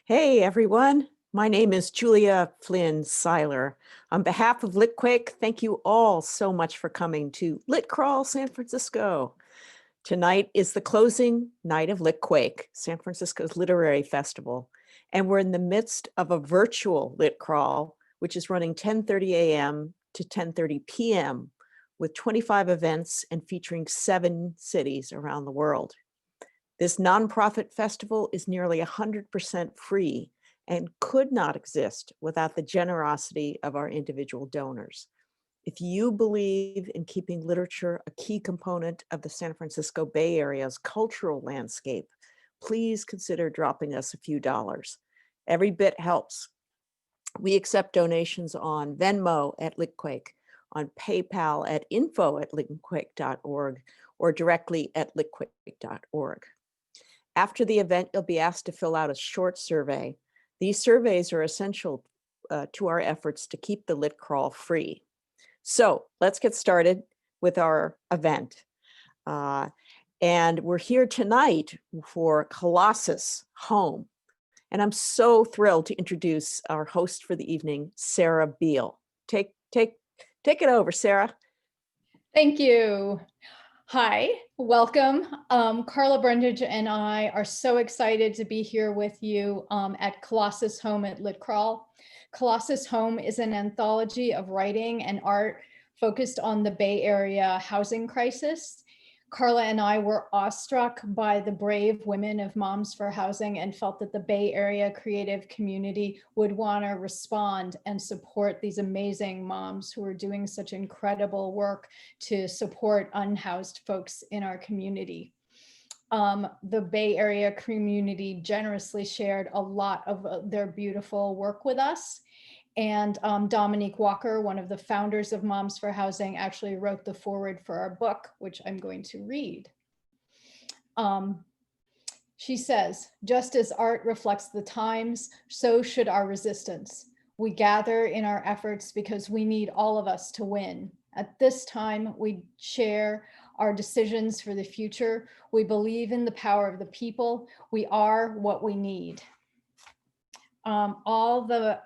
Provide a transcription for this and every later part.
Hey everyone, my name is Julia Flynn Seiler. On behalf of Litquake, thank you all so much for coming to Lit Crawl San Francisco. Tonight is the closing night of Litquake, San Francisco's literary festival, and we're in the midst of a virtual Lit Crawl, which is running 10:30 a.m. to 10:30 p.m. with 25 events and featuring 7 cities around the world. This nonprofit festival is nearly 100% free and could not exist without the generosity of our individual donors. If you believe in keeping literature a key component of the San Francisco Bay Area's cultural landscape, please consider dropping us a few dollars. Every bit helps. We accept donations on Venmo at Litquake, on PayPal at info@litquake.org, or directly at litquake.org. After the event, you'll be asked to fill out a short survey. These surveys are essential to our efforts to keep the Lit Crawl free. So let's get started with our event. And we're here tonight for Colossus Home. And I'm so thrilled to introduce our host for the evening, Sarah Beal. Take it over, Sarah. Thank you. Hi, welcome. Carla Brundage and I are so excited to be here with you at Colossus Home at Lit Crawl. Colossus Home is an anthology of writing and art focused on the Bay Area housing crisis. Carla and I were awestruck by the brave women of Moms for Housing and felt that the Bay Area creative community would want to respond and support these amazing moms who are doing such incredible work to support unhoused folks in our community. The Bay Area community generously shared a lot of their beautiful work with us. And Dominique Walker, one of the founders of Moms for Housing, actually wrote the foreword for our book, which I'm going to read. She says, just as art reflects the times, so should our resistance. We gather in our efforts because we need all of us to win. At this time, we share our decisions for the future. We believe in the power of the people. We are what we need. All the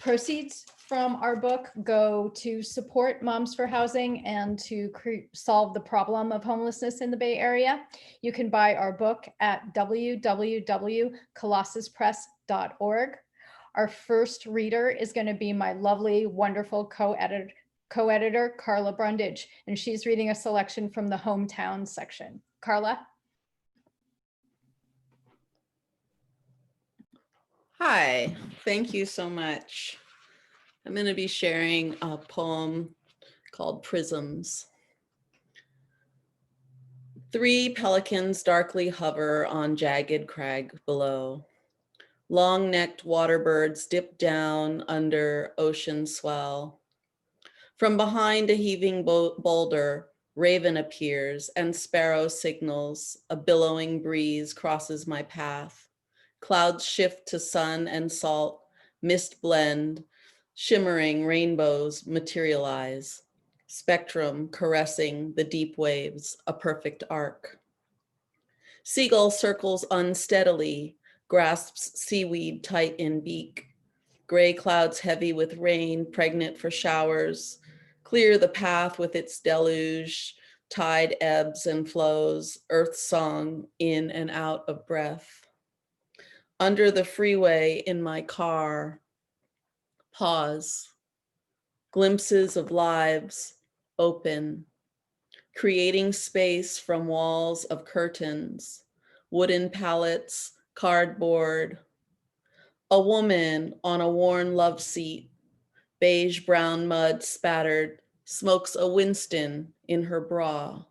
proceeds from our book go to support Moms for Housing and to solve the problem of homelessness in the Bay Area. You can buy our book at www.colossuspress.org. Our first reader is going to be my lovely, wonderful co-editor, Carla Brundage, and she's reading a selection from the hometown section. Carla? Hi, thank you so much. I'm going to be sharing a poem called Prisms. 3 pelicans darkly hover on jagged crag below. Long-necked waterbirds dip down under ocean swell. From behind a heaving boulder, raven appears and sparrow signals. A billowing breeze crosses my path. Clouds shift to sun and salt, mist blend, shimmering rainbows materialize, spectrum caressing the deep waves, a perfect arc. Seagull circles unsteadily, grasps seaweed tight in beak. Gray clouds heavy with rain, pregnant for showers, clear the path with its deluge, tide ebbs and flows, earth song in and out of breath. Under the freeway in my car, pause, glimpses of lives open, creating space from walls of curtains, wooden pallets, cardboard. A woman on a worn love seat, beige brown mud spattered, smokes a Winston in her bra.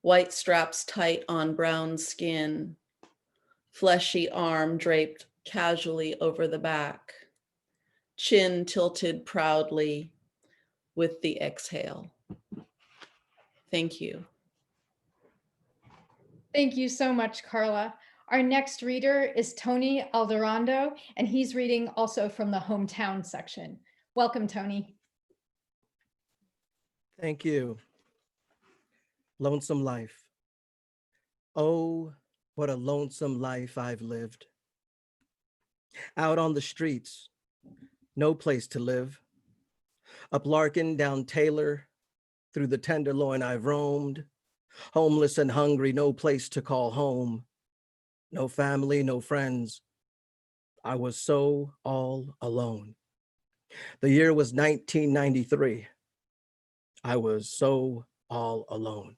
White straps tight on brown skin, fleshy arm draped casually over the back, chin tilted proudly with the exhale. Thank you. Thank you so much, Carla. Our next reader is Tony Alvarado, and he's reading also from the hometown section. Welcome, Tony. Thank you. Lonesome life. Oh, what a lonesome life I've lived. Out on the streets, no place to live. Up Larkin, down Taylor, through the Tenderloin I've roamed. Homeless and hungry, no place to call home. No family, no friends. I was so all alone. The year was 1993. I was so all alone.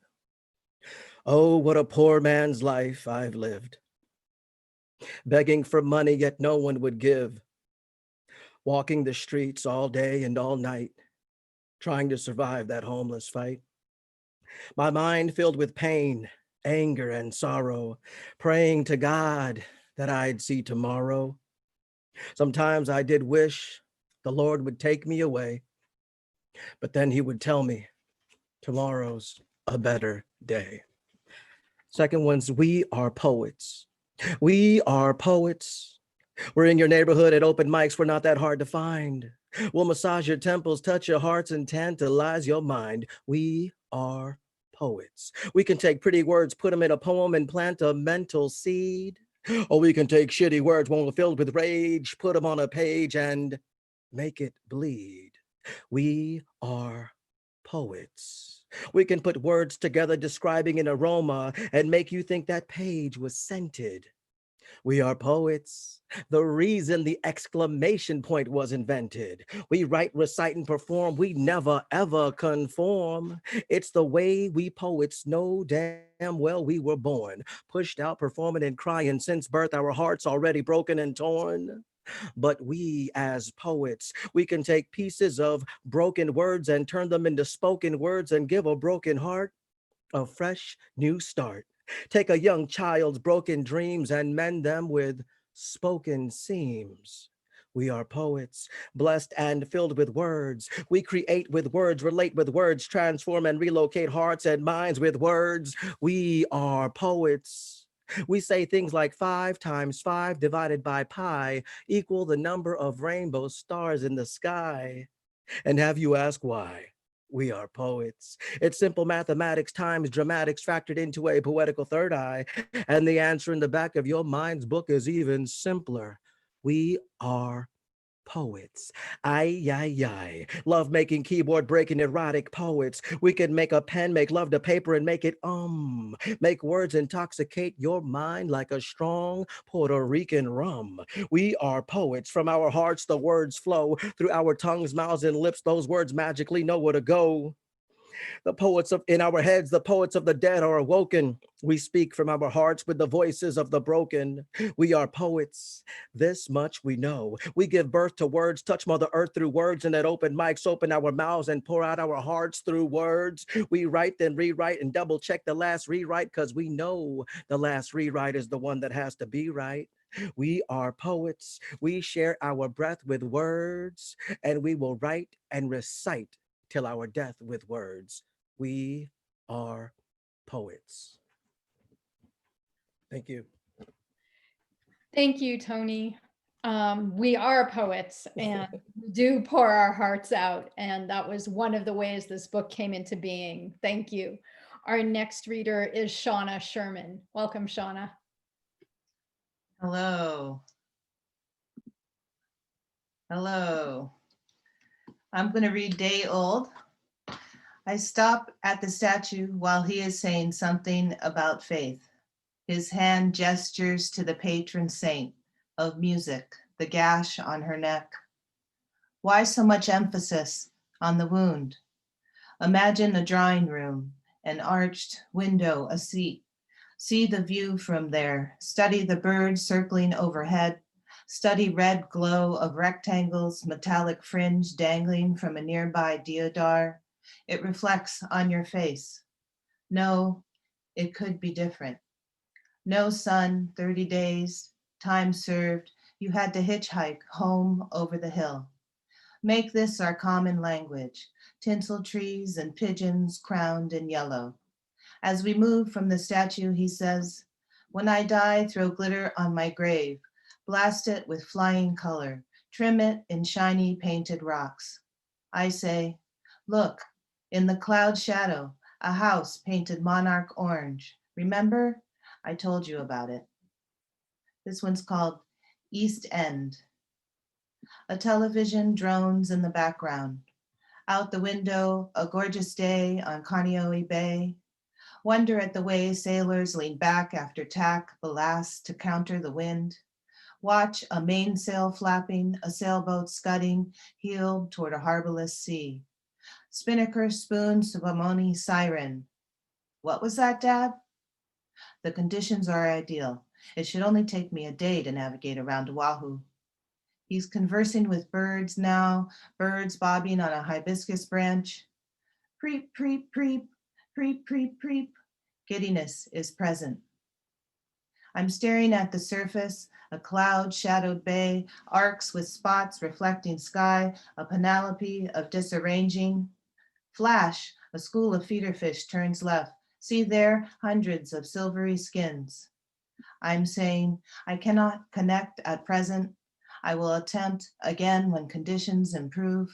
Oh, what a poor man's life I've lived. Begging for money, yet no one would give. Walking the streets all day and all night, trying to survive that homeless fight. My mind filled with pain, anger, and sorrow, praying to God that I'd see tomorrow. Sometimes I did wish the Lord would take me away, but then he would tell me, tomorrow's a better day. Second one's, we are poets. We are poets. We're in your neighborhood at open mics. We're not that hard to find. We'll massage your temples, touch your hearts, and tantalize your mind. We are poets. We can take pretty words, put them in a poem, and plant a mental seed. Or we can take shitty words, one filled with rage, put them on a page, and make it bleed. We are poets. We can put words together describing an aroma and make you think that page was scented. We are poets. The reason the exclamation point was invented. We write, recite, and perform. We never, ever conform. It's the way we poets know damn well we were born. Pushed out, performing and crying since birth, our hearts already broken and torn. But we as poets, we can take pieces of broken words and turn them into spoken words and give a broken heart a fresh new start. Take a young child's broken dreams and mend them with spoken seams. We are poets, blessed and filled with words. We create with words, relate with words, transform and relocate hearts and minds with words. We are poets. We say things like 5 times 5 divided by pi equal the number of rainbow stars in the sky. And have you asked why? We are poets. It's simple mathematics times dramatics factored into a poetical third eye. And the answer in the back of your mind's book is even simpler. We are poets. Ay, ay, ay. Love making, keyboard breaking, erotic poets. We can make a pen, make love to paper and make it Make words intoxicate your mind like a strong Puerto Rican rum. We are poets. From our hearts, the words flow. Through our tongues, mouths, and lips, those words magically know where to go. The poets of in our heads, the poets of the dead are awoken. We speak from our hearts with the voices of the broken. We are poets. This much we know. We give birth to words, touch Mother Earth through words, and at open mics, open our mouths and pour out our hearts through words. We write, then rewrite, and double check the last rewrite because we know the last rewrite is the one that has to be right. We are poets. We share our breath with words, and we will write and recite till our death with words. We are poets. Thank you. Thank you, Tony. We are poets and we do pour our hearts out. And that was one of the ways this book came into being. Thank you. Our next reader is Shauna Sherman. Welcome, Shauna. Hello. Hello. I'm going to read Day Old. I stop at the statue while he is saying something about faith. His hand gestures to the patron saint of music, the gash on her neck. Why so much emphasis on the wound? Imagine a drawing room, an arched window, a seat. See the view from there. Study the birds circling overhead. Study red glow of rectangles, metallic fringe dangling from a nearby deodar. It reflects on your face. No, it could be different. No sun, 30 days, time served. You had to hitchhike home over the hill. Make this our common language. Tinsel trees and pigeons crowned in yellow. As we move from the statue, he says, when I die, throw glitter on my grave. Blast it with flying color. Trim it in shiny painted rocks. I say, look, in the cloud shadow, a house painted monarch orange. Remember? I told you about it. This one's called East End. A television drones in the background. Out the window, a gorgeous day on Kaneohe Bay. Wonder at the way sailors lean back after tack ballast to counter the wind. Watch a mainsail flapping, a sailboat scudding, heeled toward a harborless sea. Spinnaker spoon Subamoni siren. What was that, Dad? The conditions are ideal. It should only take me a day to navigate around Oahu. He's conversing with birds now, birds bobbing on a hibiscus branch. Preep, preep, preep, preep, preep, preep. Giddiness is present. I'm staring at the surface, a cloud-shadowed bay, arcs with spots reflecting sky, a panoply of disarranging. Flash, a school of feeder fish turns left. See there, hundreds of silvery skins. I'm saying, I cannot connect at present. I will attempt again when conditions improve.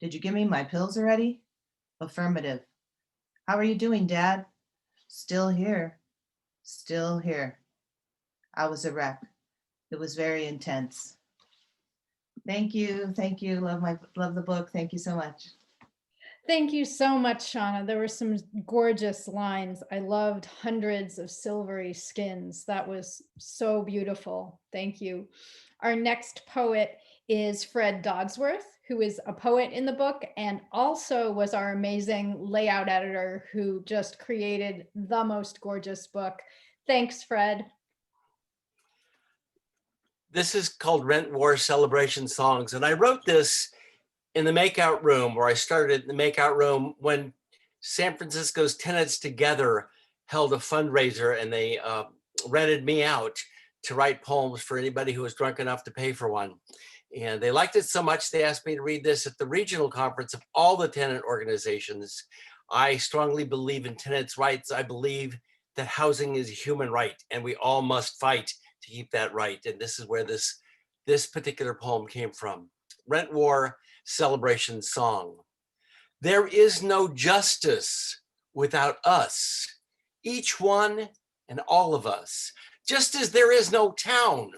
Did you give me my pills already? Affirmative. How are you doing, Dad? Still here. Still here. I was a wreck. It was very intense. Thank you. Thank you. Love the book. Thank you so much. Thank you so much, Shauna. There were some gorgeous lines. I loved hundreds of silvery skins. That was so beautiful. Thank you. Our next poet is Fred Doddsworth, who is a poet in the book and also was our amazing layout editor who just created the most gorgeous book. Thanks, Fred. This is called Rent War Celebration Songs. And I wrote this in the makeout room, where I started in the makeout room when San Francisco's Tenants Together held a fundraiser, and they rented me out to write poems for anybody who was drunk enough to pay for one. And they liked it so much, they asked me to read this at the regional conference of all the tenant organizations. I strongly believe in tenants' rights. I believe that housing is a human right, and we all must fight to keep that right. And this is where this particular poem came from. Rent War Celebration Song. There is no justice without us, each one and all of us, just as there is no town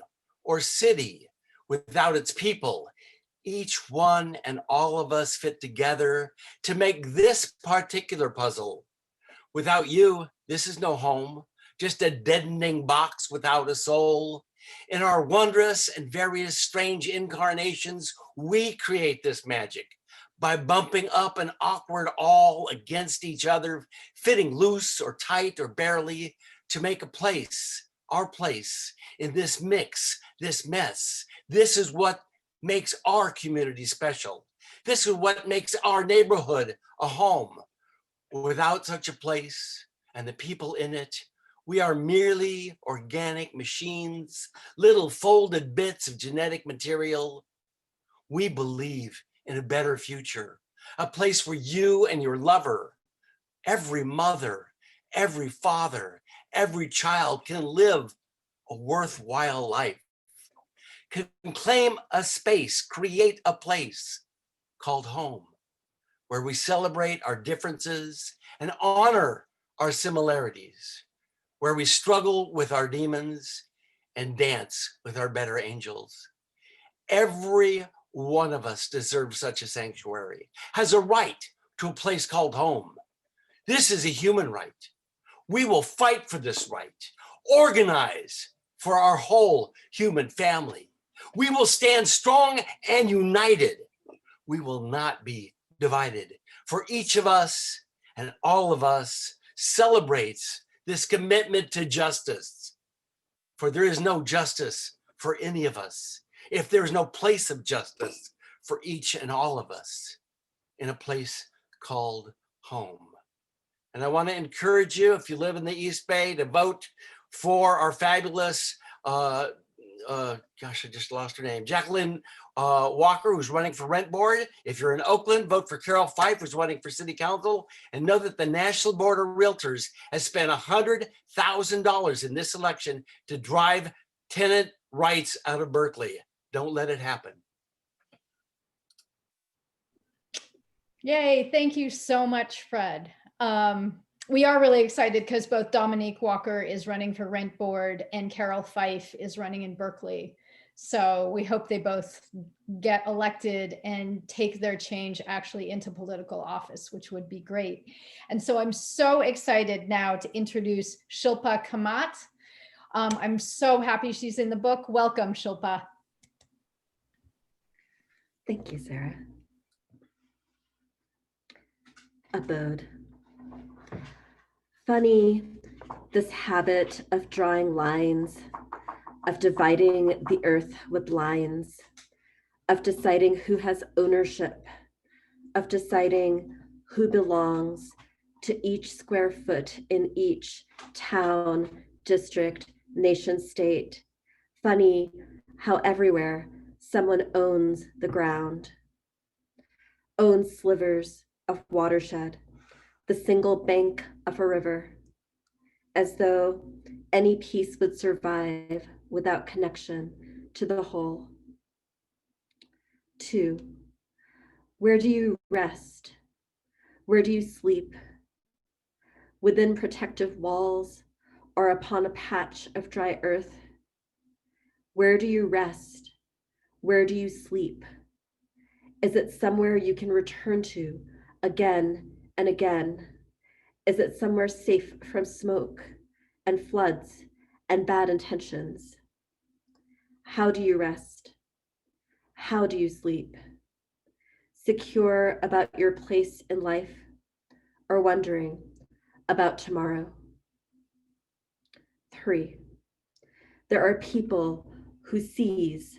or city without its people. Each one and all of us fit together to make this particular puzzle. Without you, this is no home, just a deadening box without a soul. In our wondrous and various strange incarnations, we create this magic by bumping up an awkward all against each other, fitting loose or tight or barely to make a place, our place in this mix, this mess. This is what makes our community special. This is what makes our neighborhood a home. Without such a place and the people in it, we are merely organic machines, little folded bits of genetic material. We believe in a better future, a place where you and your lover, every mother, every father, every child can live a worthwhile life, can claim a space, create a place called home, where we celebrate our differences and honor our similarities, where we struggle with our demons and dance with our better angels. Every one of us deserves such a sanctuary, has a right to a place called home. This is a human right. We will fight for this right, organize for our whole human family. We will stand strong and united. We will not be divided. For each of us and all of us celebrates this commitment to justice. For there is no justice for any of us if there is no place of justice for each and all of us in a place called home. And I want to encourage you, if you live in the East Bay, to vote for our fabulous, gosh, I just lost her name, Jacqueline Walker, who's running for rent board. If you're in Oakland, vote for Carol Fife, who's running for city council. And know that the National Board of Realtors has spent $100,000 in this election to drive tenant rights out of Berkeley. Don't let it happen. Yay, thank you so much, Fred. we are really excited because both Dominique Walker is running for rent board and Carol Fife is running in Berkeley. So we hope they both get elected and take their change actually into political office, which would be great. And so I'm so excited now to introduce Shulpa Kamat. I'm so happy she's in the book. Welcome, Shulpa. Thank you, Sarah. Abode. Funny, this habit of drawing lines, of dividing the earth with lines, of deciding who has ownership, of deciding who belongs to each square foot in each town, district, nation state. Funny how everywhere someone owns the ground, owns slivers of watershed, the single bank of a river, as though any piece would survive without connection to the whole. 2, where do you rest? Where do you sleep? Within protective walls or upon a patch of dry earth? Where do you rest? Where do you sleep? Is it somewhere you can return to again and again? Is it somewhere safe from smoke and floods and bad intentions? How do you rest? How do you sleep? Secure about your place in life or wondering about tomorrow? 3, there are people who seize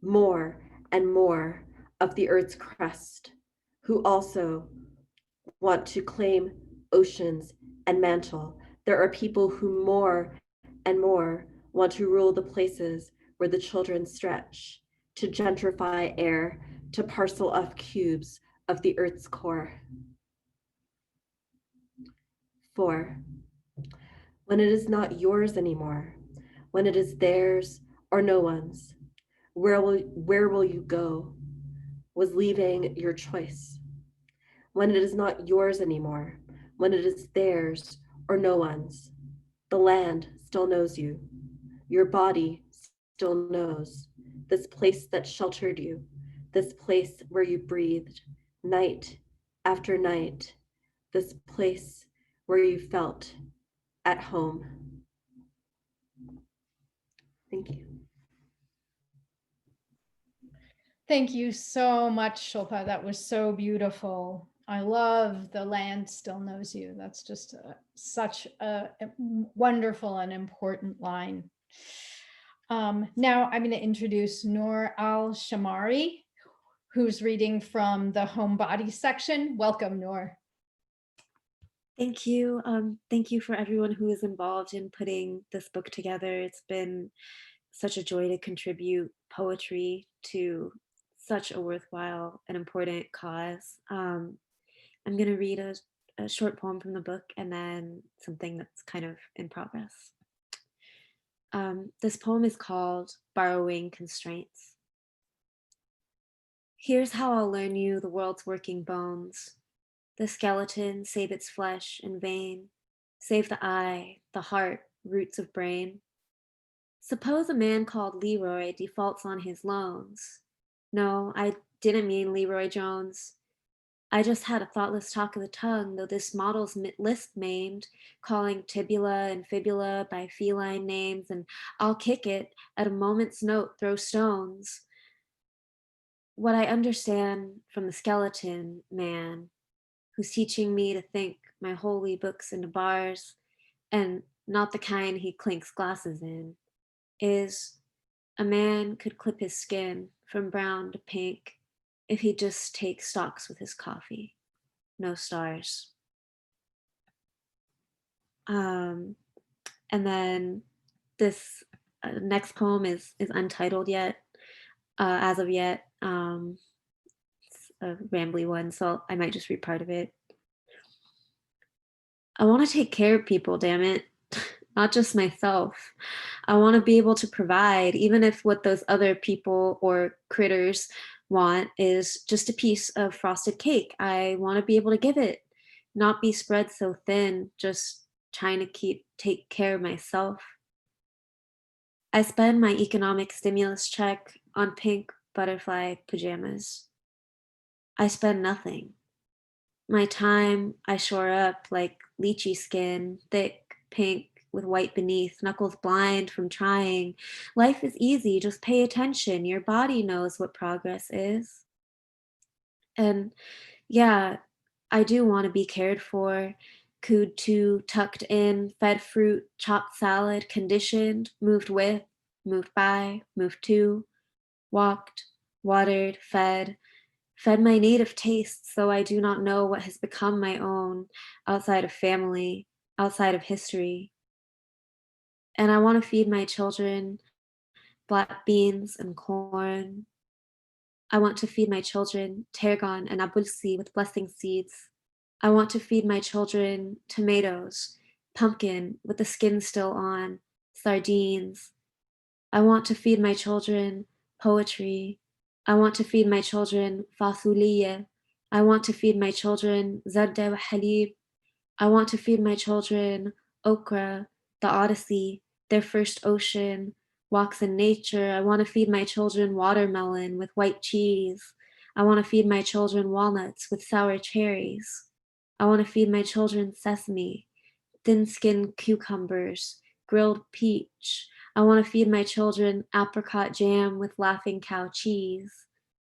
more and more of the earth's crust, who also want to claim oceans and mantle. There are people who more and more want to rule the places where the children stretch, to gentrify air, to parcel off cubes of the earth's core. 4, when it is not yours anymore, when it is theirs or no one's, where will you go? Was leaving your choice. When it is not yours anymore, when it is theirs or no one's, the land still knows you. Your body still knows this place that sheltered you, this place where you breathed night after night, this place where you felt at home. Thank you. Thank you so much, Shulpa. That was so beautiful. I love the land still knows you. That's just such a wonderful and important line. Now I'm going to introduce Noor Al-Shamari, who's reading from the Homebody section. Welcome, Noor. Thank you. Thank you for everyone who is involved in putting this book together. It's been such a joy to contribute poetry to such a worthwhile and important cause. I'm going to read a short poem from the book and then something that's kind of in progress. This poem is called Borrowing Constraints. Here's how I'll learn you the world's working bones. The skeleton, save its flesh and vein, save the eye, the heart, roots of brain. Suppose a man called Leroy defaults on his loans. No, I didn't mean Leroy Jones. I just had a thoughtless talk of the tongue, though this model's lisp maimed, calling tibula and fibula by feline names, and I'll kick it, at a moment's note throw stones. What I understand from the skeleton man, who's teaching me to think my holy books into bars, and not the kind he clinks glasses in, is a man could clip his skin from brown to pink if he just takes stocks with his coffee. No stars. And then this next poem is untitled yet, as of yet. It's a rambly one, so I might just read part of it. I want to take care of people, damn it. Not just myself. I want to be able to provide, even if what those other people or critters want is just a piece of frosted cake. I want to be able to give it. not be spread so thin, just trying to take care of myself. I spend my economic stimulus check on pink butterfly pajamas. I spend nothing. My time I shore up like lychee skin, thick, pink, with white beneath, knuckles blind from trying. Life is easy, just pay attention. Your body knows what progress is. And yeah, I do want to be cared for, cooed to, tucked in, fed fruit, chopped salad, conditioned, moved with, moved by, moved to, walked, watered, fed my native tastes, though I do not know what has become my own outside of family, outside of history. And I want to feed my children black beans and corn. I want to feed my children tarragon and abulsi with blessing seeds. I want to feed my children tomatoes, pumpkin with the skin still on, sardines. I want to feed my children poetry. I want to feed my children fasuliya. I want to feed my children zarda wa halib. I want to feed my children okra, the Odyssey, their first ocean, walks in nature. I want to feed my children watermelon with white cheese. I want to feed my children walnuts with sour cherries. I want to feed my children sesame, thin-skinned cucumbers, grilled peach. I want to feed my children apricot jam with laughing cow cheese.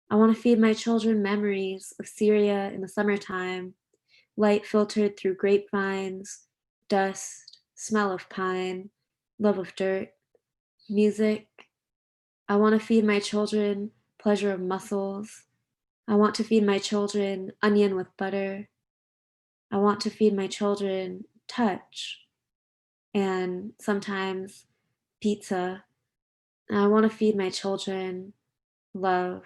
I want to feed my children memories of Syria in the summertime, light filtered through grapevines, dust, smell of pine, love of dirt, music. I want to feed my children pleasure of mussels. I want to feed my children onion with butter. I want to feed my children touch and sometimes pizza. And I want to feed my children love.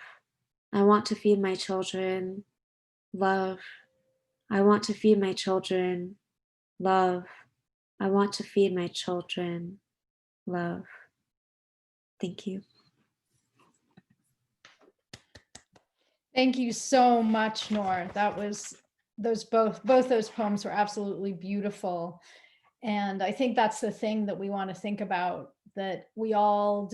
I want to feed my children love. I want to feed my children love. I want to feed my children love. Thank you. Thank you so much, Noor. That was both those poems were absolutely beautiful. And I think that's the thing that we want to think about, that we all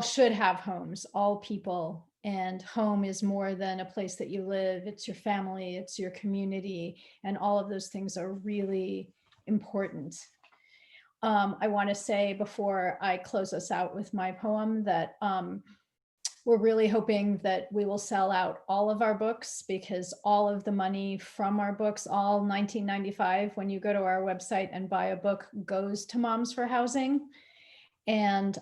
should have homes, all people. And home is more than a place that you live. It's your family, it's your community, and all of those things are really important. I want to say before I close us out with my poem that we're really hoping that we will sell out all of our books, because all of the money from our books, all 1995, when you go to our website and buy a book, goes to Moms for Housing. And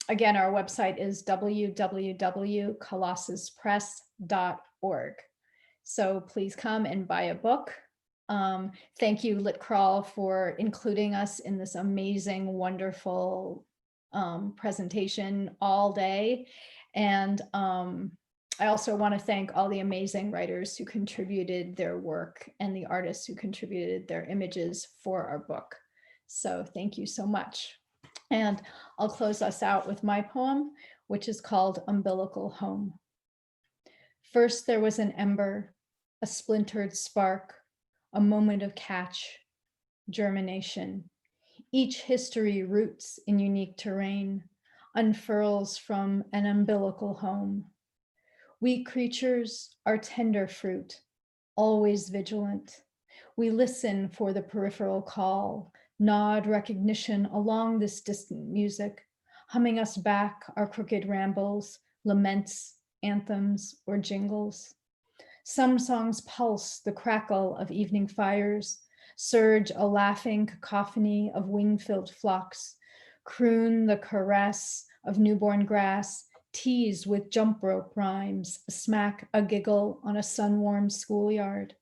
again, our website is www.colossuspress.org. So please come and buy a book. Thank you, Litcrawl, for including us in this amazing, wonderful presentation all day. And I also want to thank all the amazing writers who contributed their work and the artists who contributed their images for our book. So thank you so much. And I'll close us out with my poem, which is called Umbilical Home. First there was an ember, a splintered spark, a moment of catch, germination. Each history roots in unique terrain, unfurls from an umbilical home. We creatures are tender fruit, always vigilant. We listen for the peripheral call, nod recognition along this distant music, humming us back our crooked rambles, laments, anthems, or jingles. Some songs pulse the crackle of evening fires, surge a laughing cacophony of wing-filled flocks, croon the caress of newborn grass, tease with jump rope rhymes, smack a giggle on a sun-warmed schoolyard.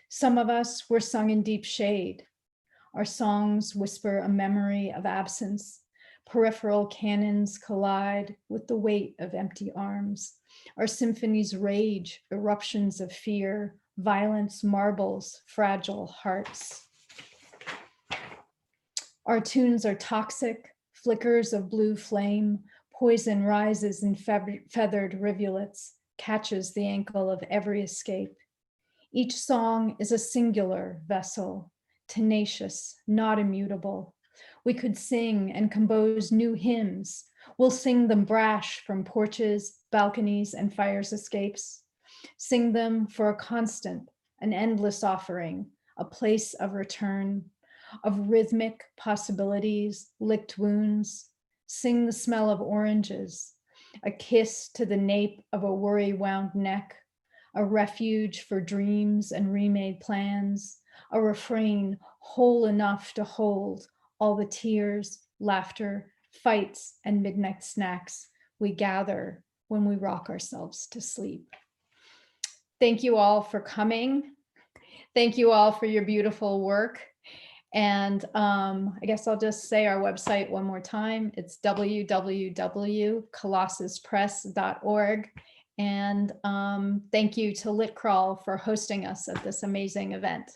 Some of us were sung in deep shade. Our songs whisper a memory of absence. Peripheral cannons collide with the weight of empty arms. Our symphonies rage, eruptions of fear, violence marbles fragile hearts. Our tunes are toxic, flickers of blue flame, poison rises in feathered rivulets, catches the ankle of every escape. Each song is a singular vessel, tenacious, not immutable. We could sing and compose new hymns. We'll sing them brash from porches, balconies, and fire's escapes. Sing them for a constant, an endless offering, a place of return, of rhythmic possibilities, licked wounds. Sing the smell of oranges, a kiss to the nape of a worry-wound neck, a refuge for dreams and remade plans, a refrain whole enough to hold all the tears, laughter, fights, and midnight snacks we gather when we rock ourselves to sleep. Thank you all for coming. Thank you all for your beautiful work. And I guess I'll just say our website one more time. It's www.colossuspress.org. And thank you to Litcrawl for hosting us at this amazing event.